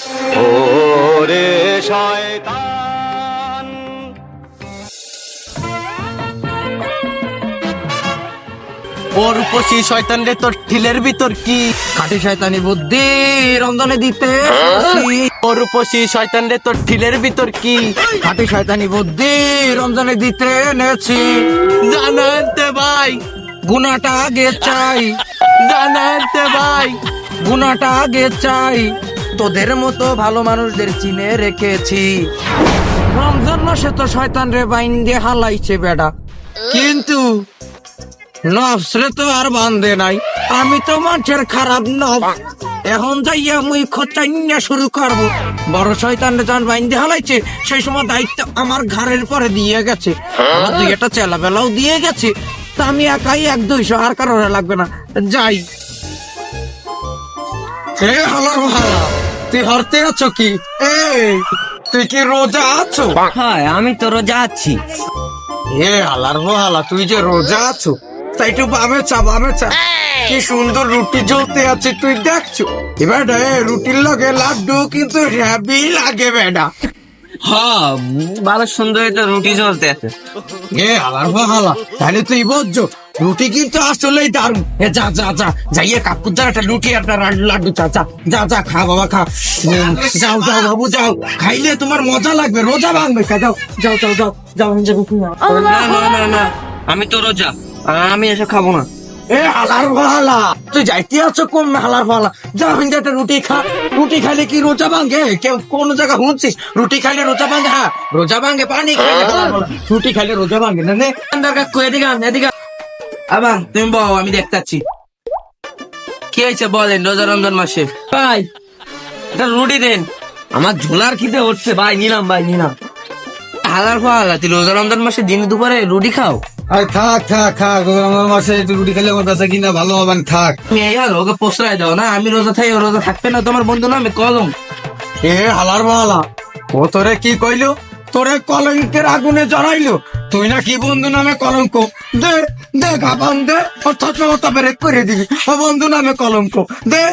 ওরে শয়তান, ওর উপসী শয়তান রে, তোর ঠিলের ভিতর কি খাটি শয়তানি বুদ্ধি রন্ধনে দিতে ওর উপসী শয়তান রে, তোর ঠিলের ভিতর কি খাটি শয়তানি বুদ্ধি রন্ধনে দিতে এনেছি। জানাতে ভাই, গুনাটা আগে চাই, জানাতে ভাই, গুনাটা আগে চাই। তোদের মতো ভালো মানুষদের চিনে রেখেছি। রমজান মাসে তো শয়তান রে বাইন দিয়ে হালাইছে বেডা, কিন্তু নফসরে তো আর বান্ধে নাই। আমি তো মানুষের খারাপ নব, এখন যাইয়া মুই খোঁচাইয়া শুরু করবো। বড় শয়তান রে যখন বাইন দিয়ে হালাইছে, সেই সময় দায়িত্ব আমার ঘাড়ের পরে দিয়ে গেছে। আমার দুই একটা চেলা বেলাও দিয়ে গেছে। তা আমি একাই 1-200, আর কারোর লাগবে না। যাই। এ হালার হালা, তুই হরতে আছো কি? তুই কি রোজা আছো? হ্যাঁ, আমি তো রোজা আছি। এ হালার হালা, তুই যে রোজা আছো, তাই একটু বামে চা, বামে চা। কি সুন্দর রুটি জ্বলতে আছে তুই দেখছো? এবার রুটির লগে লাড্ডু কিন্তু হ্যাপি লাগে বেডা। হ্যাঁ, ভালো সুন্দর একটা রুটি জ্বলতে আছে। এ হালার হালা, তাহলে তুই বুঝছো রুটি কিন্তু আসলেই দারুণ। এ যা যা যা, যাইয়ে কাকুর দ্বারা একটা রুটি একটা লাড্ডু চা চা, যা যা খা বাবা খা। যাও যাও বাবু যাও, খাইলে তোমার মজা লাগবে, রোজা ভাঙবে। যাও যাও যাও যাও যাও যাও। না না না না, আমি তো রোজা, আমি এসব খাবো না। এ হালার ভালা, তুই যাইতে আছো কোন হালার ভালা? যা হিন্দে একটা রুটি খা। রুটি খাইলে কি রোজা ভাঙে? কেউ কোন জায়গা শুনছিস রুটি খাইলে রোজা ভাঙে? হ্যাঁ, রোজা ভাঙে পানি খাইলে। রুটি খাইলে রোজা ভাঙে না। এদিকে আন, এদিকে আন। আবার তুমি বল, আমি দেখতাছি কি হয়েছে বলেন। রোজা রমজান মাসে ভাই একটা রুটি দেন, আমার ঝোলার খিদে হচ্ছে ভাই। নিলাম ভাই, নিলাম। হালার ফালা, তুই রোজা রমজান মাসে দিন দুপুরে রুটি খাও? আরে থাক থাক থাক, আমার মাসে একটু রুটি খেলে আমার কাছে কিনা ভালো হবে না, থাক। তুমি আর ওকে পোষরায় দাও না, আমি রোজা থাকি, ও রোজা থাকবে না। তোমার বন্ধু নামে কলম। এ হালার ভালা, ও তোরে কি কইলো? তোরে কলঙ্কের আগুনে জড়াইলো। তুই না কি বন্ধু নামে কলঙ্ক? দে দে গাবান দে, অর্থাৎ ব্রেক করে দিবি। ও বন্ধু নামে কলঙ্ক দে।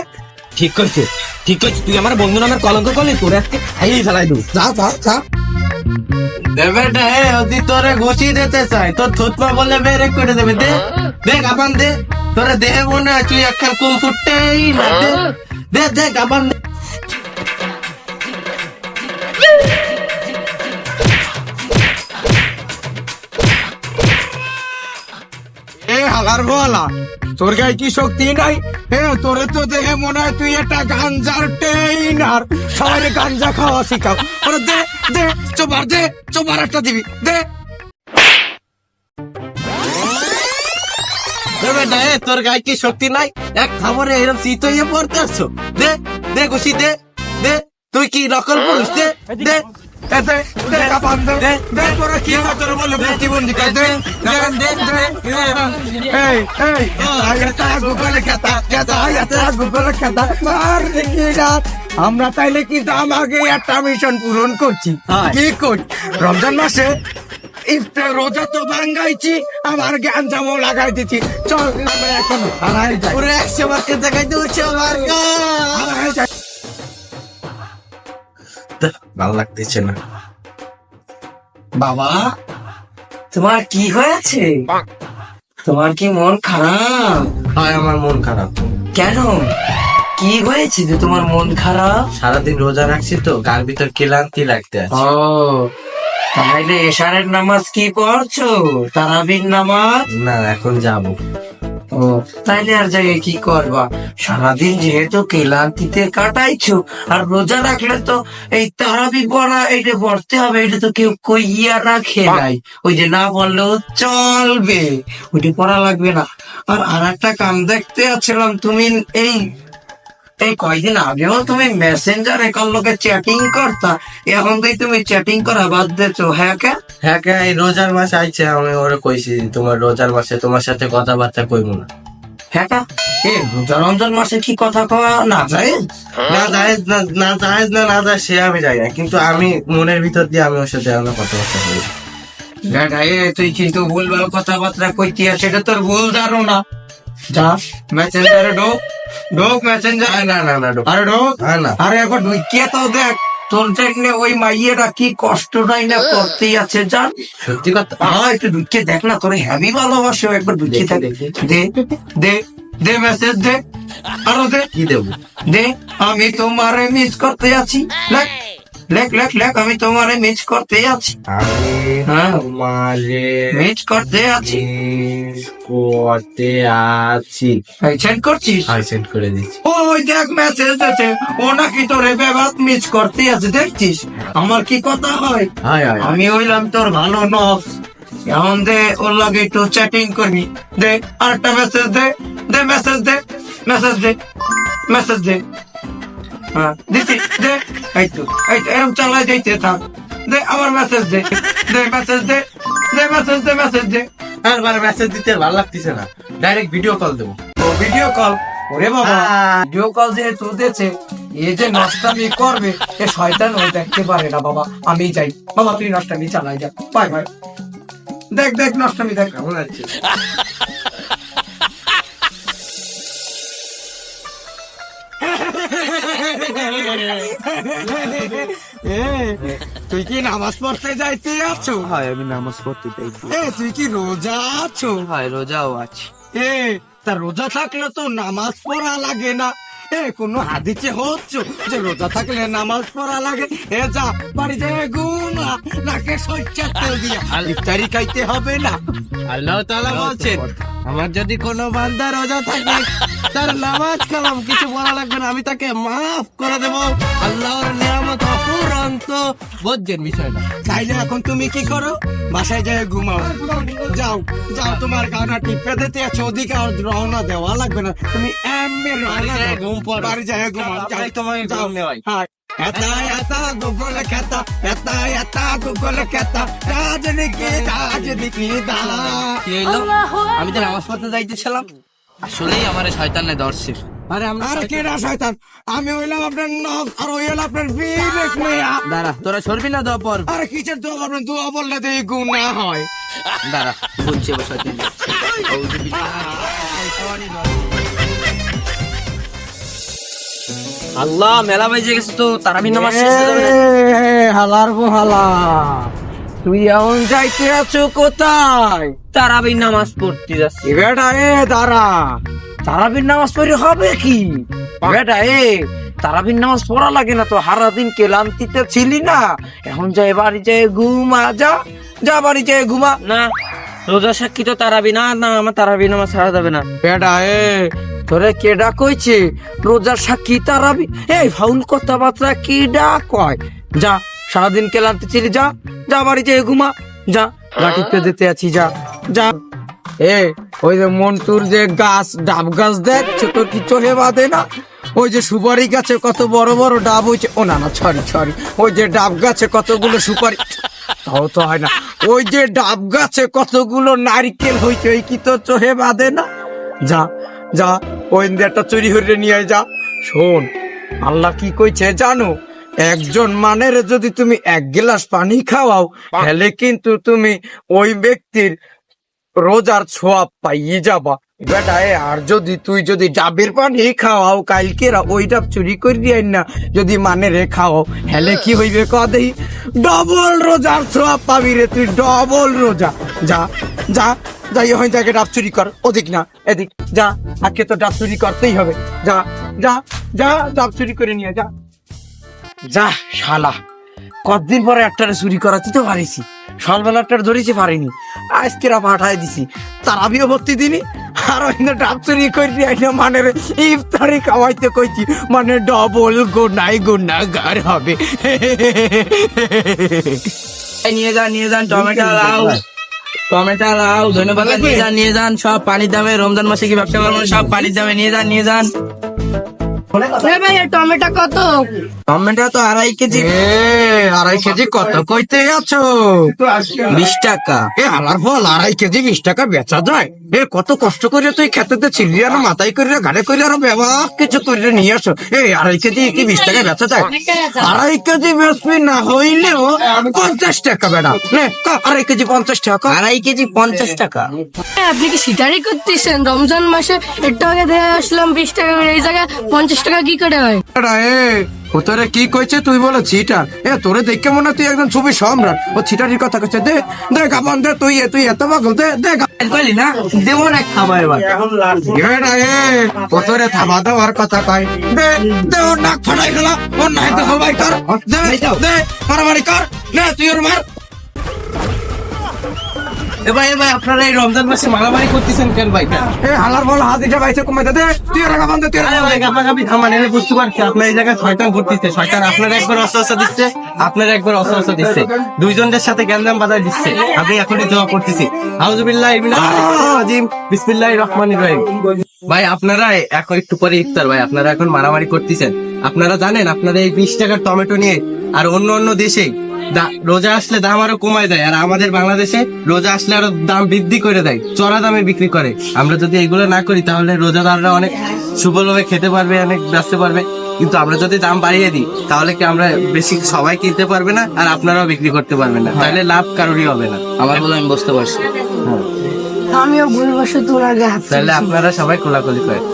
ঠিক কইছে, ঠিক কইছে। তুই আমার বন্ধু নামের কলঙ্ক করলি, তোর আজকে খাইয়েই ফেলাই দু। যা যা যা। দেবে যদি তোরে ঘুষি দিতে চাই, তোর থুতমা বললে বেরেক করে দেবে। দে দে গাবান দে, তোরে দেহে মনে হয় তুই একখান কম ফুটতেই না। দে দে দে গাবান দে। এ হালার ভালা, তোর গায়ে কি শক্তি নাই? তোরে তো দেখে মনে হয় তুই একটা গাঞ্জার টেইনার। সবাই গাঞ্জা খাওয়া শিখাও। ওরে দে দে, চোবার দে, চোবার একটা দিবি। দে তোর গায়ে কি শক্তি নাই? এক খাবারে এরকম শীত হয়ে পড়তে আসছো। দে দে ঘুষি দে, দে। তুই কি নকল পুরুষ? দে দে এতে দে গাবান দে। দে তোরা কি তোরে বলে প্রতিবন্ধী কর। দে দে দে। এই এই আয়াতা গুগলে খাতা খাতা, আয়াতা গুগলে খাতা মার দেখি না। আমরা তাইলে কিন্তু আমাকে একটা মিশন পূরণ করছি। কি করি? রমজান মাসে ইফতার রোজা তো ভাঙ্গাইছি, আমার গাঞ্জামও লাগাই দিচ্ছি। চল আমরা এখন হারাই যাই। ওরে 100 মার্কে দেখাই দিচ্ছে আমার হারাই যাই। ভালো লাগতেছে না। বাবা, তোমার কি হয়েছে? তোমার কি মন খারাপ? হয় আমার মন খারাপ। কেন? কি হয়েছে যে তোমার মন খারাপ? সারাদিন রোজা রাখছি তো, গার ভিতর ক্লান্তি লাগতে আছে। ও, তাহলে এশারের নামাজ কি পড়ছো? তারাবির নামাজ? না, এখন যাবো। ও, তাইলে আর জায়গায় কি করবা? সারাদিন যেহেতু ক্লান্তিতে কাটাইছো, আর রোজা রাখলে তো এই তারাবি পড়া এইটা পড়তে হবে, এটা তো কেউ কইয়া রাখে নাই। ওই যে না পড়লেও চলবে, ওইটা পড়া লাগবে না। আর একটা কাম দেখতে যাচ্ছিলাম, তুমি এই এই কয়দিন আগেও তুমি মেসেঞ্জার একার লোকে চ্যাটিং করতা, এখন তো তুমি চ্যাটিং করা বাদ দিয়েছো। হ্যাঁ কে? হ্যাঁ, এই রোজার মাস আইছে, আমি ওরে কইছি তোমার রোজার মাসে তোমার সাথে কথাবার্তা কইবো না। হ্যাঁ কা? এ রোজা রমজান মাসে কি কথা কওয়া না যায়? না জায়েজ না, না জায়েজ না, না জায়েজ সে আমি জানি না, কিন্তু আমি মনের ভিতর দিয়ে আমি ওর সাথে আমরা কথাবার্তা করি। তুই কিন্তু ভুলভাল কথাবার্তা কইতিয়া, সেটা তোর ভুল ধারণা। যা মেসেঞ্জারে ঢোক মেসেঞ্জার। না না না ঢোক। আরে ঢোক। না আরে একবার ঢুকিয়ে তো দেখ তোর জন্য ওই মাইয়েরা কি কষ্টটাই না করতেই আছে জান। সত্যি কথা। হ্যাঁ একটু ঢুকিয়ে দেখ না, তোর হেভি ভালোবাসে, একবার ঢুকিয়ে দেখ। দে দে দে মেসেজ দে, আরো দে কি দেবো? দে। আমি তোমারে মিস করতে আছি, লেখ লেখ লেখ লেখ, আমি তোমারে মিস করতে আছি, আমি হ্যাঁ। তোমারে মিস করতে আছি। মিস করতে আছি। সেন্ড করছিস? আমি সেন্ড করে দিচ্ছি। ওই দেখ মেসেজ দিতে, ও নাকি তোরে বেবাত মিস করতে আছে, দেখছিস আমার কি কথা হয়। হাই হাই আমি হইলাম তোর ভালো নস, এখন দে ওর লাগে একটু চ্যাটিং করবি, দে আরেকটা মেসেজ দে, দে মেসেজ দে, মেসেজ দে, মেসেজ দে। হ্যাঁ দিচ্ছি, দে। এই তো এরকম চালাই যাইতে থাক, দে আমার মেসেজ দে, দে মেসেজ দে, দে মেসেজ দে, মেসেজ দে। আর মানে মেসেজ দিতে ভালো লাগতেছে না, ডাইরেক্ট ভিডিও কল দেবো। ও ভিডিও কল, ওরে বাবা ভিডিও কল যেহেতু দিয়েছে, এই যে নষ্টামি করবে এ শয়তান ও দেখতে পারে না বাবা, আমি যাই বাবা, তুই নষ্টামি চালাই যা, বাই বাই। দেখ দেখ নষ্টামি দেখ। কেমন আছে? তুই কি নামাজ পড়তে যাইতে আছো? হয় আমি নামাজ পড়তে চাইছি। তুই কি রোজা আছো? হয় রোজাও আছে। তা রোজা থাকলে তো নামাজ পড়া লাগে না। কোনো হাদিসে হচ্ছে যে রোজা থাকলে নামাজ পড়া লাগে? যা বাড়ি যায় ঘুমা, নাকে সরষের তেল দিয়া ইফতারি খাইতে হবে না। আল্লাহ তাআলা বলছেন, আমার যদি কোনো বান্দা রোজা থাকে তার নামাজ কালাম কিছু বলা লাগবে না, আমি তাকে মাফ করে দেব। আল্লাহর নিয়ামত অফুরন্ত, বুঝছেন বিষয়টা? তাইলে এখন তুমি কি করো? বাসায় যায় ঘুমাও, যাও যাও, তোমার গানা টিপে দিতে আছে, ওদিকে আর রওনা দেওয়া লাগবে না, তুমি এমনি রওনা দাও, ঘুম পড়ো। বাড়ি যায় ঘুমাও, যাও। তাই তোমায় যাও। ঘুম নেওয়াই। হ্যাঁ। এতা গুগলে খেতা, এতা গুগলে খেতা, রাজনীতি দা। কি হইলো? আমি তো নামাজ পড়তে যাইতেছিলাম, আসলেই আমার শয়তানে ধরছে। আরে আমরা আর কেডা শয়তান? আমি হইলাম আপনার নখ, আর ওই হলো আপনার বিবেক মেয়া। দাঁড়া, তোরা সরবি না দেওয়া পর? আরে কিসের দোয়া করবেন? দোয়া বললে তো এই গুনাহ হয়। দাঁড়া, বুঝছি এবার শয়তান। আল্লাহ মেলা বেজে গেছে তো, তারাবি নামাজ শেষ হয়ে যাবে না? হালার হালা, তুই এমন যাইতে আছো কোথায়? তারাবি নামাজ পড়তে যাচ্ছি। বেটা দাঁড়া, তারাবির নামাজ পড়ে হবে কি? বেটা তারাবির নামাজ পড়া লাগে না তো, সারাদিন ক্লান্তিতে ছিলি না, এখন যাই বাড়ি যায় ঘুমা, যা যা বাড়ি যায় ঘুমা। না, রোজা সাক্ষী তো তারাবি না, না আমার তারাবি নামাজ ছাড়া যাবে না। বেটা তোরে কেডা কইছে রোজার সাক্ষী তারাবি? ফাউল কথাবার্তা কেডা কয়? যা, সারাদিন ক্লান্তি ছিলি, যা যা বাড়ি যায় ঘুমা, যা গাটিতে দিতে আছি, যা যা। ওই যে মন্টুর যে গাছ, ডাব গাছ দেখছো, তোর কি চোখে বাঁধে না? ওই যে সুপারি গাছে কত বড় বড় ডাব হয়েছে, ও না না সরি, ওই যে ডাব গাছে কতগুলো সুপারি, তাও তো হয় না, ওই যে ডাব গাছে কতগুলো নারকেল হয়েছে, ওই কি তোর চোখে বাঁধে না? যা যা, ওই একটা চুরি হয়ে নিয়ে আয়, যা। শোন, আল্লাহ কি কইছে জানো? একজন মানের যদি তুমি 1 গ্লাস পানি খাওয়াও, তাহলে কিন্তু তুমি ওই ব্যক্তির রোজার ছোয়াব পাইয়ে যাবা। বেটা আর তুই যদি ডাবের পানি খাওয়াও, কালকেরা ওই ডাব চুরি করে দিয়ে না যদি মানে রে খাওয়াও, হেলে কি হইবে কদেই? ডবল রোজার ছোয়াব পাবি রে তুই, ডবল রোজা। যা যা যাই, ওই জায়গায় ডাব চুরি কর, ওদিক না এদিক, যা, আজকে তো ডাব চুরি করতেই হবে, যা যা যা, ডাব চুরি করে নিয়ে যা। যা শালা, কতদিন পরে একটারে চুরি করাতে তো পারিছি, সকালবেলা একটা ধরেছি পারিনি, আজকেরা পাঠাই দিছি, তারাবিও ভর্তি দিনি, আর ওই ডাব চুরি করে মানে ইফতারি খাওয়াইতে কইছি, মানে ডবল গুনাগার হবে। নিয়ে যান টমেটো লাউ ধন্যবাদ, নিয়ে যান সব পানির দামে। রমজান মাসে কি ব্যবসা করবো, সব পানির দামে নিয়ে যান। ভাই টমেটো কত? টমেটো তো 2.5 কেজি। 2.5 কেজি কত কইতে আছো? 20 টাকা। হালার ফল 2.5 কেজি 20 টাকা বেচা যায়? কত কষ্ট করে তুই খেতে ছিলি আর মাথায় করে ঘাড়ে করে আর ব্যবহার কিছু করে নিয়ে আসো। 2.5 কেজি কি 20 টাকা বেচা যায়? 2.5 কেজি বেচবি না হইলেও 50 টাকা বেড়া। 2.5 কেজি 50 টাকা। 2.5 কেজি 50 টাকা। আপনি কি সিটারি করতেছেন? রমজান মাসে একটু আগে দেখে আসলাম 20 টাকা করে, এই জায়গায় 50 টাকা কি করে হয়? ও তোরে কি কইছে তুই বলে চিটার? তোরে দেখে মনে হয় তুই একদম ছবি সম্রাট। ও চিটারির কথা কইছে। দে কাপন দে, তুই এত পাগল। দে কইলি না দেবো না খাবার এবার। ও তোরে থামা দেওয়ার কথা কয়। দে ওর নাক ফাটাই গেল। ওর নাই তো সবাই কর। দে মারামারি কর। নে তুই ওর মার। ভাই আপনারা এই রমজান মাসে মারামারি করতেছেন কেন ভাই? হালার বল হাত দিটা বাইছে কমাইতে দে। তুই ওর কাপন দে, তুই ওর আপনাকে থামান, এনে বুঝতে পারছি আপনার এই জায়গায় শয়তান করতেছে। শয়তান আপনার একবার অস্ত্র দিচ্ছে, আপনার একবার অস্ত্র দিচ্ছে, দুইজনের সাথে গ্যাঞ্জাম বাজায় দিচ্ছে। আমি এখনই দোয়া করতেছি, আউযুবিল্লাহি মিনাশ শাইতানির রাজিম, বিসমিল্লাহির রহমানির রহিম। ভাই আপনারা এখন একটু পরে ইফতার, ভাই আপনারা এখন মারামারি করতেছেন। আপনারা জানেন আপনারা এই 20 টাকার টমেটো নিয়ে আর অন্য দেশে রোজা আসলে দাম আরো কমায় দেয়, আর আমাদের বাংলাদেশে রোজা আসলে আরো দাম বৃদ্ধি করে দেয়, চড়া দামে বিক্রি করে। আমরা যদি এগুলো না করি তাহলে রোজাদাররা অনেক সুবলভাবে খেতে পারবে, অনেক বাঁচতে পারবে। কিন্তু আমরা যদি দাম বাড়িয়ে দিই তাহলে কি আমরা বেশি সবাই কিনতে পারবে না, আর আপনারাও বিক্রি করতে পারবেন না, তাহলে লাভ কারোরই হবে না। আমার বলে আমি বুঝতে পারছি। আমিও ভুলবশত ওনার গায়ে হাত তাহলে আপনারা সবাই কোলাকুলি করেন।